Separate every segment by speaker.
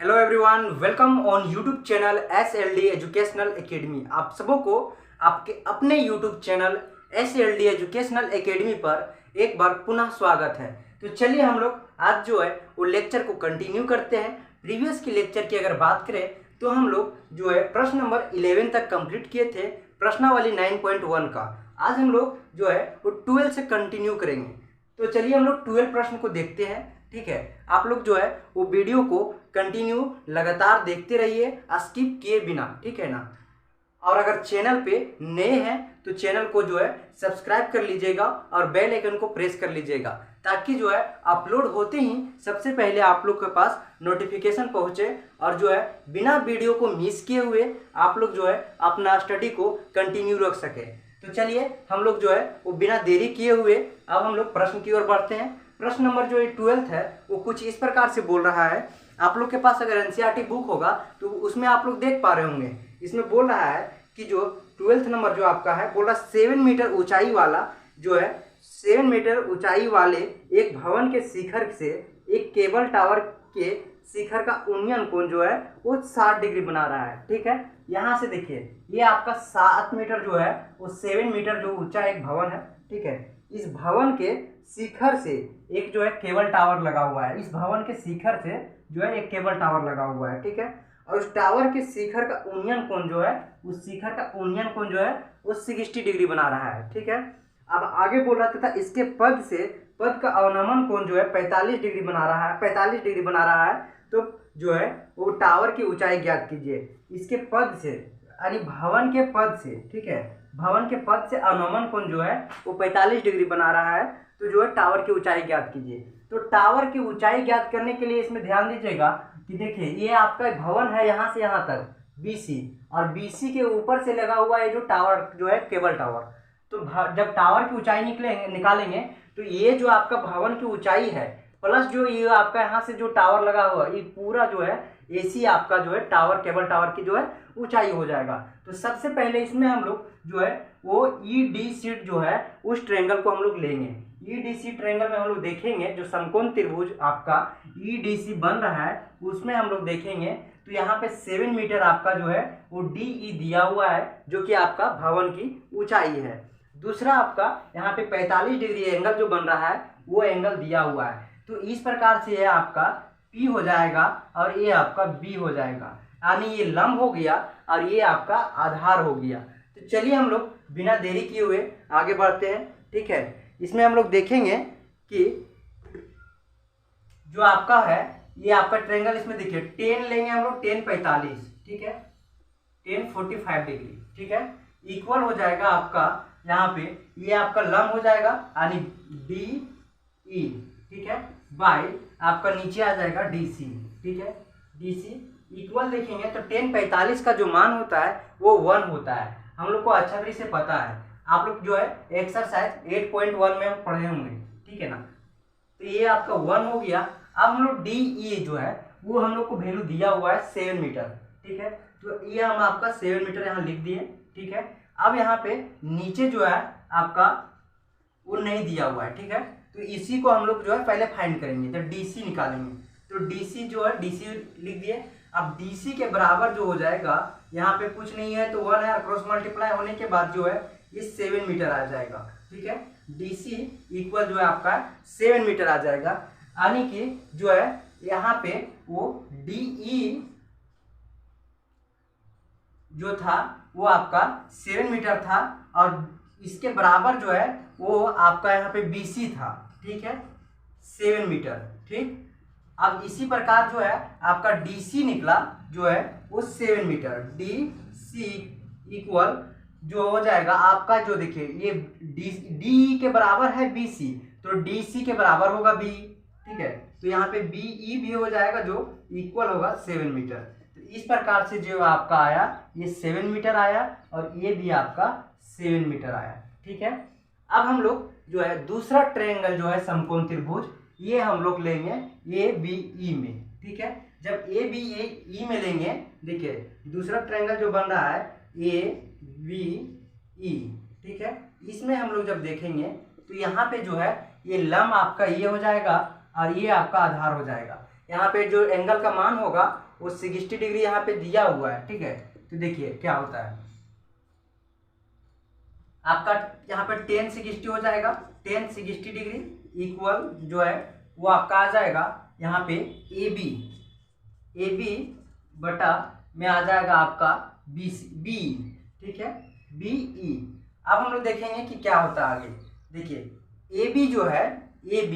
Speaker 1: Hello everyone, welcome on YouTube channel SLD educational academy. आप सबों को आपके अपने YouTube channel SLD educational academy पर एक बार पुनः स्वागत है। तो चलिए हम लोग आज जो है वो लेक्चर को कंटिन्यू करते हैं। प्रीवियस की लेक्चर की अगर बात करें तो हम लोग जो है प्रश्न नंबर 11 तक कंप्लीट किए थे, प्रश्नावली 9.1 का। आज हम लोग जो है वो 12 से कंटिन्यू करेंगे। तो चलिए हम लोग 12 प्रश्न को देखते हैं। ठीक है, आप लोग जो है वो वीडियो को कंटिन्यू लगातार देखते रहिए, स्किप किए बिना। ठीक है ना। और अगर चैनल पे नए हैं तो चैनल को जो है सब्सक्राइब कर लीजिएगा और बेल आइकन को प्रेस कर लीजिएगा, ताकि जो है अपलोड होते ही सबसे पहले आप लोग के पास नोटिफिकेशन पहुंचे और जो है बिना वीडियो को मिस किए हुए आप लोग जो है अपना स्टडी को कंटिन्यू रख सके। तो चलिए हम लोग जो है वो बिना देरी किए हुए अब हम लोग प्रश्न की ओर बढ़ते हैं। प्रश्न नंबर जो 12 है वो कुछ इस प्रकार से बोल रहा है। आप लोग के पास अगर NCERT बुक होगा तो उसमें आप लोग देख पा रहे होंगे। इसमें बोल रहा है कि जो 12 नंबर जो आपका है बोल रहा 7 मीटर ऊंचाई वाला जो है 7 मीटर ऊंचाई वाले एक भवन के शिखर से एक केबल टावर के शिखर का उन्नयन कोण जो है वो 60 डिग्री बना रहा है। ठीक है, यहाँ से देखिए ये आपका 7 मीटर जो है वो 7 मीटर जो ऊंचा एक भवन है। ठीक है, इस भवन के शिखर से एक जो है केबल टावर लगा हुआ है। इस भवन के शिखर से जो है एक केबल टावर लगा हुआ है। ठीक है, और उस टावर के शिखर का उन्नयन कोण जो है उस शिखर का उन्नयन कोण जो है वो 60 डिग्री बना रहा है। ठीक है, अब आगे बोल रहा था इसके पद का अवनमन कोण जो है 45 डिग्री बना रहा है। 45 डिग्री बना रहा है तो जो है वो टावर की ऊंचाई ज्ञात कीजिए। इसके पद से यानी भवन के पद से, ठीक है, भवन के पद से अवनमन कोण जो है वो 45 डिग्री बना रहा है, तो जो है टावर की ऊंचाई ज्ञात कीजिए। तो टावर की ऊंचाई ज्ञात करने के लिए इसमें ध्यान दीजिएगा कि देखिए ये आपका भवन है यहाँ से यहाँ तक BC, और BC के ऊपर से लगा हुआ है जो टावर जो है केबल टावर। तो जब टावर की ऊंचाई निकालेंगे तो ये जो आपका भवन की ऊंचाई है प्लस जो ये आपका यहाँ से जो टावर लगा हुआ है ये पूरा जो है AC आपका जो है टावर केबल टावर की जो है ऊंचाई हो जाएगा। तो सबसे पहले इसमें हम लोग जो है वो EDC जो है उस ट्रायंगल को हम लोग लेंगे। EDC ट्रायंगल में हम लोग देखेंगे जो समकोण त्रिभुज आपका EDC बन रहा है उसमें हम लोग देखेंगे तो यहाँ पे 7 मीटर आपका जो है वो DE दिया हुआ है जो कि आपका भवन की ऊंचाई है। दूसरा आपका यहाँ पे 45 डिग्री एंगल जो बन रहा है वो एंगल दिया हुआ है। तो इस प्रकार से ये आपका P हो जाएगा और ये आपका B हो जाएगा, यानी ये लंब हो गया और ये आपका आधार हो गया। तो चलिए हम लोग बिना देरी किए हुए आगे बढ़ते हैं। ठीक है, इसमें हम लोग देखेंगे कि जो आपका है ये आपका ट्रायंगल, इसमें देखिए 10 लेंगे हम लोग 10 45, ठीक है, 10 45 डिग्री। ठीक है, इक्वल हो जाएगा आपका यहाँ पे ये आपका लंब हो जाएगा यानी DE, ठीक है, बाय आपका नीचे आ जाएगा DC। ठीक है, DC इक्वल देखेंगे तो 10 45 का जो मान होता है वो 1 होता है। हम लोग को अच्छा तरीके से पता है, आप लोग जो है एक्सरसाइज 8.1 में हम पढ़े होंगे। ठीक है ना, तो ये आपका 1 हो गया। अब हम लोग DE जो है वो हम लोग को वैल्यू दिया हुआ है 7 मीटर। ठीक है, तो ये हम आपका 7 मीटर यहाँ लिख दिए। ठीक है, अब यहाँ पे नीचे जो है आपका वो नहीं दिया हुआ है। ठीक है, तो इसी को हम लोग जो है पहले फाइंड करेंगे, तो DC निकालेंगे। तो DC जो है DC लिख दिए। अब DC के बराबर जो हो जाएगा यहाँ पे कुछ नहीं है तो 1 है, क्रॉस मल्टीप्लाई होने के बाद जो है ये 7 मीटर आ जाएगा। ठीक है, DC इक्वल जो है आपका 7 मीटर आ जाएगा, यानी कि जो है यहाँ पे वो DE जो था वो आपका 7 मीटर था और इसके बराबर जो है वो आपका यहाँ पे BC था। ठीक है, 7 मीटर। ठीक, अब इसी प्रकार जो है आपका DC निकला जो है वो 7 मीटर। DC इक्वल जो हो जाएगा आपका जो देखिए ये DE के बराबर है BC, तो DC के बराबर होगा B। ठीक है, तो यहाँ पे BE भी हो जाएगा जो इक्वल होगा 7 मीटर। तो इस प्रकार से जो आपका आया ये 7 मीटर आया और ये भी आपका 7 मीटर आया। ठीक है, अब हम लोग जो है दूसरा ट्रायंगल जो है समकोण त्रिभुज ये हम लोग लेंगे ABE में। ठीक है, जब ABE में लेंगे, देखिए दूसरा ट्रायंगल जो बन रहा है ABE। ठीक है, इसमें हम लोग जब देखेंगे तो यहाँ पे जो है ये लंब आपका ये हो जाएगा और ये आपका आधार हो जाएगा, यहाँ पे जो एंगल का मान होगा वो 60 डिग्री यहाँ पे दिया हुआ है, ठीक है। तो देखिए क्या होता है, आपका यहाँ पे tan 60 हो जाएगा, tan 60 डिग्री इक्वल जो है वो आपका आ जाएगा यहाँ पे AB बटा में आ जाएगा आपका BE, ठीक है, BE। अब हम लोग देखेंगे कि क्या होता है आगे। देखिए AB जो है, AB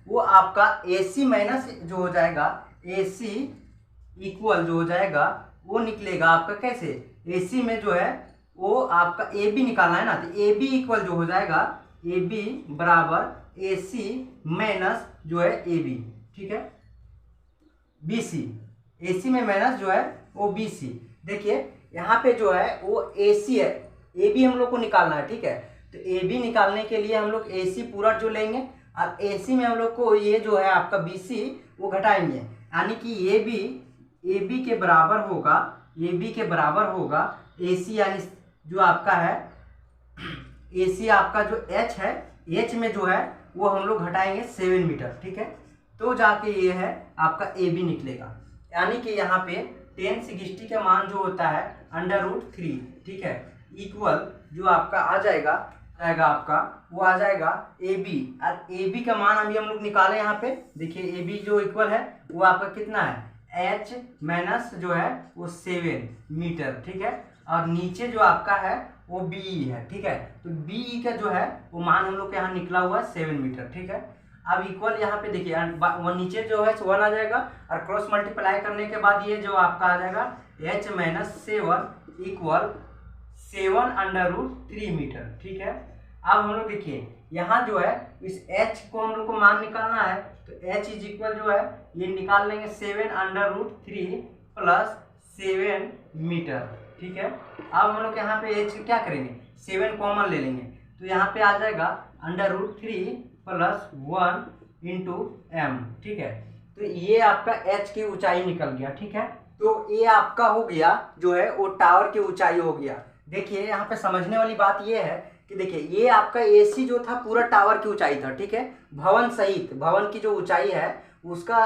Speaker 1: वो आपका AC माइनस जो हो जाएगा, AC इक्वल जो हो जाएगा वो निकलेगा आपका कैसे, AC में जो है वो आपका AB निकालना है ना, तो AB इक्वल जो हो जाएगा AB बराबर AC माइनस जो है AB, ठीक है, BC, AC में माइनस जो है वो BC। देखिए यहाँ पे जो है वो AC है, AB हम लोग को निकालना है, ठीक है। तो AB निकालने के लिए हम लोग AC पूरा जो लेंगे और AC में हम लोग को ये जो है आपका BC वो घटाएंगे, यानी कि AB के बराबर होगा, AB के बराबर होगा AC, यानी जो आपका है AC आपका जो H है, H में जो है वो हम लोग घटाएंगे 7 मीटर, ठीक है। तो जाके ये है आपका AB निकलेगा, यानी कि यहाँ पे tan 60 का मान जो होता है √3, ठीक है, इक्वल जो आपका आ जाएगा आपका वो आ जाएगा AB, और AB का मान अभी हम लोग निकाले यहाँ पे। देखिए AB जो इक्वल है वो आपका कितना है, H माइनस जो है वो 7 मीटर, ठीक है, और नीचे जो आपका है वो BE है, ठीक है। तो BE का जो है वो मान हम लोग के यहाँ निकला हुआ है 7 मीटर, ठीक है। अब इक्वल यहाँ पे देखिए वो नीचे जो है 1 आ जाएगा, और क्रॉस मल्टीप्लाई करने के बाद ये जो आपका आ जाएगा H माइनस 7 इक्वल 7√3 मीटर, ठीक है। अब हम लोग देखिए यहाँ जो है इस H को हम लोग को मान निकालना है, तो H इज इक्वल जो है ये निकाल लेंगे 7√3 प्लस 7 मीटर, ठीक है। अब हम लोग यहाँ पे H क्या करेंगे, 7 कॉमन ले लेंगे, तो यहाँ पे आ जाएगा √3 प्लस 1 इंटू m, ठीक है। तो ये आपका H की ऊंचाई निकल गया, ठीक है। तो ये आपका हो गया जो है वो टावर की ऊंचाई हो गया। देखिए यहाँ पे समझने वाली बात ये है कि देखिए ये आपका AC जो था पूरा टावर की ऊंचाई था, ठीक है, भवन सहित, भवन की जो ऊंचाई है उसका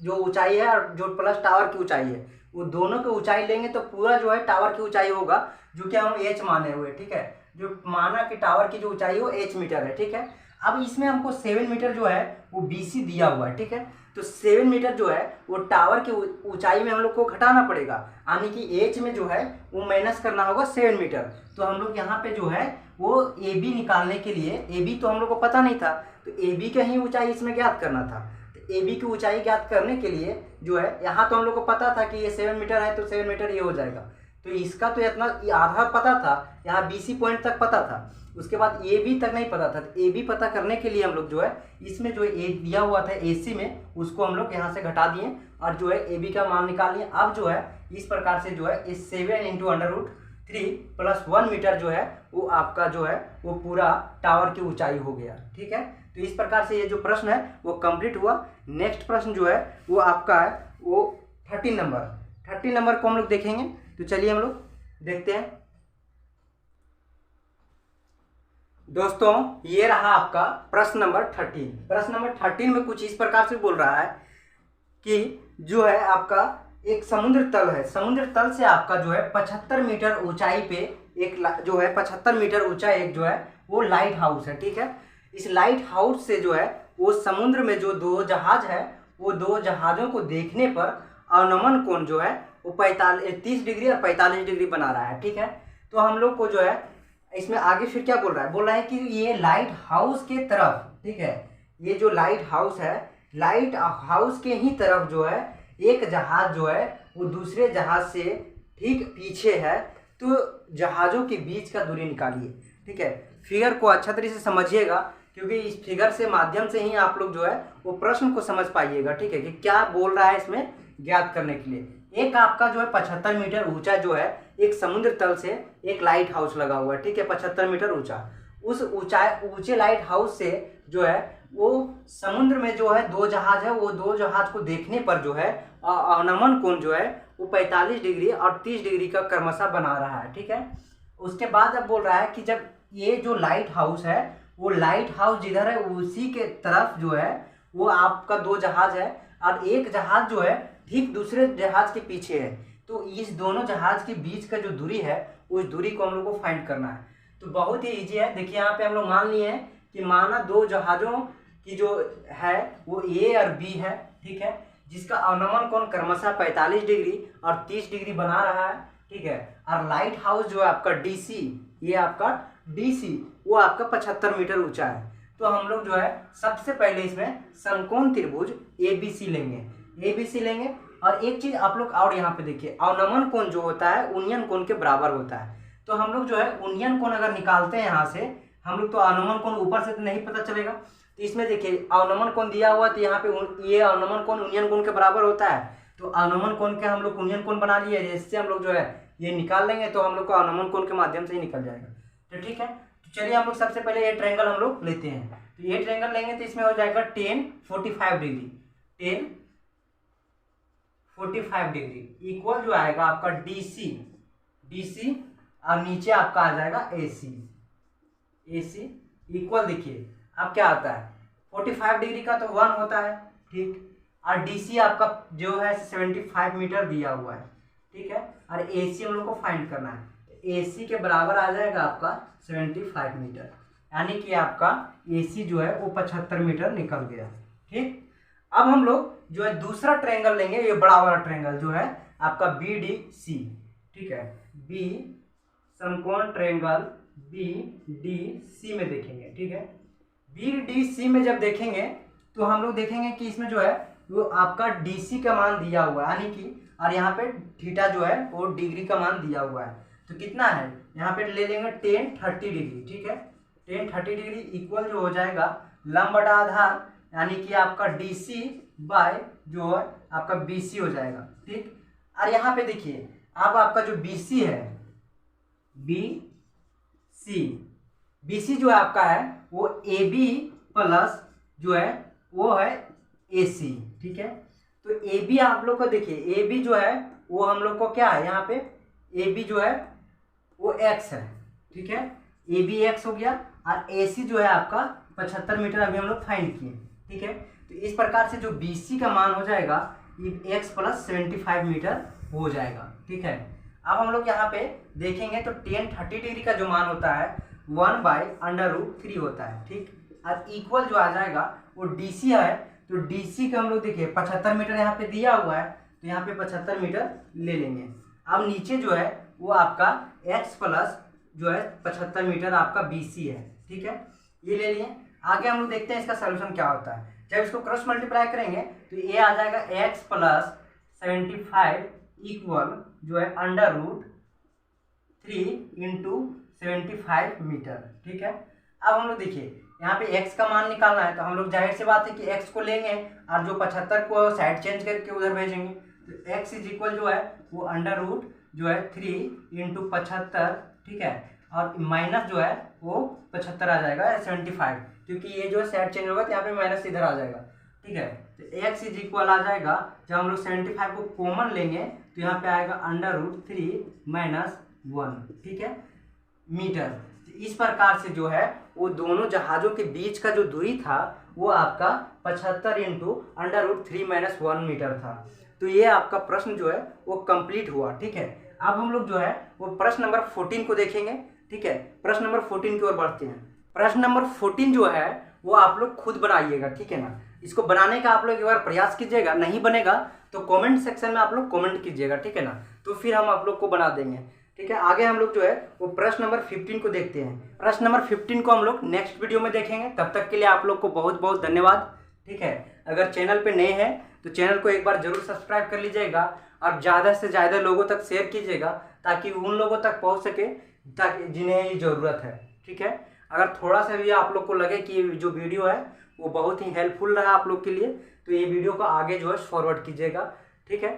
Speaker 1: जो ऊंचाई है और जो प्लस टावर की ऊंचाई है वो दोनों की ऊंचाई लेंगे तो पूरा जो है टावर की ऊंचाई होगा, जो कि हम H माने हुए, ठीक है, जो माना कि टावर की जो ऊंचाई हो H मीटर है, ठीक है। अब इसमें हमको 7 मीटर जो है वो BC दिया हुआ है, ठीक है। तो 7 मीटर जो है वो टावर की ऊंचाई में हम लोग को घटाना पड़ेगा, यानी कि H में जो है वो माइनस करना होगा 7 मीटर। तो हम लोग यहाँ पे जो है वो AB निकालने के लिए, AB तो हम लोग को पता नहीं था, तो AB का ही ऊंचाई इसमें ज्ञात करना था। तो AB की ऊंचाई ज्ञात करने के लिए जो है यहाँ तो हम लोग को पता था कि ये 7 मीटर है, तो 7 मीटर ये हो जाएगा। तो इसका तो इतना आधा पता था, यहाँ BC पॉइंट तक पता था, उसके बाद AB तक नहीं पता था। तो AB पता करने के लिए हम लोग जो है इसमें जो A दिया हुआ था AC में उसको हम लोग यहाँ से घटा दिए और जो है AB का मान निकाल लिए। अब जो है इस प्रकार से जो है इस 7 इंटू √3 प्लस 1 मीटर जो है वो आपका जो है वो पूरा टावर की ऊंचाई हो गया, ठीक है। तो इस प्रकार से ये जो प्रश्न है वो कंप्लीट हुआ। नेक्स्ट प्रश्न जो है वो आपका है वो 13 नंबर को हम लोग देखेंगे। तो चलिए हम लोग देखते हैं। दोस्तों ये रहा आपका प्रश्न नंबर 13। प्रश्न नंबर 13 में कुछ इस प्रकार से बोल रहा है कि जो है आपका एक समुद्र तल है, समुद्र तल से आपका जो है 75 मीटर ऊंचाई पे एक जो है 75 मीटर ऊंचा एक जो है वो लाइट हाउस है, ठीक है। इस लाइट हाउस से जो है वो समुद्र में जो 2 जहाज है वो 2 जहाज़ों को देखने पर अवनमन कोण जो है वो 30 डिग्री और 45 डिग्री बना रहा है, ठीक है। तो हम लोग को जो है इसमें आगे फिर क्या बोल रहा है कि ये लाइट हाउस के तरफ, ठीक है, ये जो लाइट हाउस है, लाइट हाउस के ही तरफ जो है एक जहाज जो है वो दूसरे जहाज से ठीक पीछे है, तो जहाज़ों के बीच का दूरी निकालिए, ठीक है। फिगर को अच्छा तरीके से समझिएगा, क्योंकि इस फिगर से माध्यम से ही आप लोग जो है वो प्रश्न को समझ पाइएगा, ठीक है, कि क्या बोल रहा है इसमें ज्ञात करने के लिए। एक आपका जो है 75 मीटर ऊंचा जो है एक समुद्र तल से एक लाइट हाउस लगा हुआ है, ठीक है, 75 मीटर ऊंचा। उस ऊंचे लाइट हाउस से जो है वो समुद्र में जो है 2 जहाज है, वो 2 जहाज को देखने पर जो है अवनमन कोण जो है वो 45 डिग्री और 30 डिग्री का क्रमशः बना रहा है, ठीक है। उसके बाद अब बोल रहा है कि जब ये जो लाइट हाउस है वो लाइट हाउस जिधर है उसी के तरफ जो है वो आपका 2 जहाज है और एक जहाज जो है ठीक दूसरे जहाज के पीछे है। तो इस दोनों जहाज के बीच का जो दूरी है उस दूरी को हम लोग को फाइंड करना है। तो बहुत ही ईजी है। देखिए यहाँ पे हम लोग मान लिए हैं कि माना 2 जहाज़ों की जो है वो ए और बी है, ठीक है, जिसका अवनमन कोण क्रमशः 45 डिग्री और 30 डिग्री बना रहा है, ठीक है। और लाइट हाउस जो है आपका डीसी, ये आपका डीसी वो आपका 75 मीटर ऊंचा है। तो हम लोग जो है सबसे पहले इसमें समकोण त्रिभुज एबीसी लेंगे। और एक चीज आप लोग और यहाँ पे देखिए, अवनमन कोण जो होता है उन्नयन कोण के बराबर होता है। तो हम लोग जो है उन्नयन कोण अगर निकालते हैं यहाँ से हम लोग, तो अवनमन कोण ऊपर से तो नहीं पता चलेगा। तो इसमें देखिए अवनमन कोण दिया हुआ, तो यहाँ पे ये अवनमन कोण उन्नयन कोण के बराबर होता है। तो अवनमन कोण के हम लोग उन्नयन कोण बना लिए, इससे हम लोग जो है ये निकाल लेंगे तो हम लोग को अवनमन कोण के माध्यम से ही निकल जाएगा। तो ठीक है, तो चलिए हम लोग सबसे पहले ये ट्रायंगल हम लोग लेते हैं। तो ये ट्रायंगल लेंगे तो इसमें हो जाएगा 10 45 डिग्री, 10 45 डिग्री इक्वल जो आएगा आपका डीसी और नीचे आपका आ जाएगा एसी इक्वल, देखिए अब क्या आता है 45 डिग्री का तो 1 होता है, ठीक, और डीसी आपका जो है 75 मीटर दिया हुआ है, ठीक है, और एसी हम लोग को फाइंड करना है। एसी के बराबर आ जाएगा आपका 75 मीटर, यानी कि आपका एसी जो है वो 75 मीटर निकल गया, ठीक। अब हम लोग जो है दूसरा ट्रायंगल लेंगे, ये बड़ा वाला ट्रायंगल जो है आपका बीडीसी, ठीक है, बी समकोण ट्रायंगल बीडीसी में देखेंगे, ठीक है। बीडीसी में जब देखेंगे तो हम लोग देखेंगे कि इसमें जो है वो आपका डीसी का मान दिया हुआ है, यानी कि, और यहाँ पे थीटा जो है वो डिग्री का मान दिया हुआ है। तो कितना है यहाँ पे ले लेंगे 10 30 डिग्री, ठीक है, 10 30 डिग्री इक्वल जो हो जाएगा लंब बटा आधार, यानी कि आपका डीसी बाय जो है आपका बीसी हो जाएगा, ठीक। और यहाँ पे देखिए अब आपका जो बीसी है, बीसी जो है आपका है वो ए बी प्लस जो है वो है ए सी, ठीक है। तो ए बी आप लोग को देखिए, ए बी जो है वो हम लोग को क्या है, यहाँ पे ए बी जो है वो एक्स है, ठीक है, ए बी एक्स हो गया, और ए सी जो है आपका 75 मीटर अभी हम लोग फाइंड किए, ठीक है। तो इस प्रकार से जो बी सी का मान हो जाएगा एक्स प्लस 75 मीटर हो जाएगा, ठीक है। अब हम लोग यहाँ पे देखेंगे तो 10 30 डिग्री का जो मान होता है 1/√3 होता है, ठीक, और इक्वल जो आ जाएगा वो डीसी है। तो डीसी का हम लोग देखिए 75 मीटर यहाँ पे दिया हुआ है, तो यहाँ पे 75 मीटर ले लेंगे। अब नीचे जो है वो आपका x प्लस जो है 75 मीटर आपका बीसी है, ठीक है, ये ले लिए। आगे हम लोग देखते हैं इसका सोल्यूशन क्या होता है। जब इसको क्रॉस मल्टीप्लाई करेंगे तो ये आ जाएगा x प्लस 75 इक्वल जो है √3 इंटू 75 मीटर, ठीक है। अब हम लोग देखिए यहाँ पे x का मान निकालना है, तो हम लोग जाहिर सी बात है कि x को लेंगे और जो 75 को साइड चेंज करके उधर भेजेंगे। तो x इज इक्वल जो है वो √ जो है 3 इंटू 75, ठीक है, और माइनस जो है वो 75 आ जाएगा 75, क्योंकि ये जो है साइड चेंज होगा तो यहाँ पे माइनस इधर आ जाएगा, ठीक है। तो x इज इक्वल आ जाएगा, जब हम लोग 75 को कॉमन लेंगे तो यहाँ पे आएगा √3 - 1, ठीक है, मीटर। इस प्रकार से जो है वो दोनों जहाज़ों के बीच का जो दूरी था वो आपका 75 इंटू √3 - 1 मीटर था। तो ये आपका प्रश्न जो है वो कंप्लीट हुआ, ठीक है। अब हम लोग जो है वो प्रश्न नंबर 14 को देखेंगे, ठीक है। प्रश्न नंबर 14 की ओर बढ़ते हैं। प्रश्न नंबर 14 जो है वो आप लोग खुद बनाइएगा, ठीक है ना। इसको बनाने का आप लोग एक बार प्रयास कीजिएगा, नहीं बनेगा तो कमेंट सेक्शन में आप लोग कमेंट कीजिएगा, ठीक है ना, तो फिर हम आप लोग को बना देंगे, ठीक है। आगे हम लोग जो है वो प्रश्न नंबर 15 को देखते हैं। प्रश्न नंबर 15 को हम लोग नेक्स्ट वीडियो में देखेंगे। तब तक के लिए आप लोग को बहुत बहुत धन्यवाद, ठीक है। अगर चैनल पे नए हैं तो चैनल को एक बार जरूर सब्सक्राइब कर लीजिएगा और ज़्यादा से ज़्यादा लोगों तक शेयर कीजिएगा, ताकि उन लोगों तक पहुंच सके ताकि जिन्हें ये ज़रूरत है, ठीक है। अगर थोड़ा सा भी आप लोग को लगे कि जो वीडियो है वो बहुत ही हेल्पफुल रहा आप लोग के लिए, तो ये वीडियो को आगे जो है फॉरवर्ड कीजिएगा, ठीक है।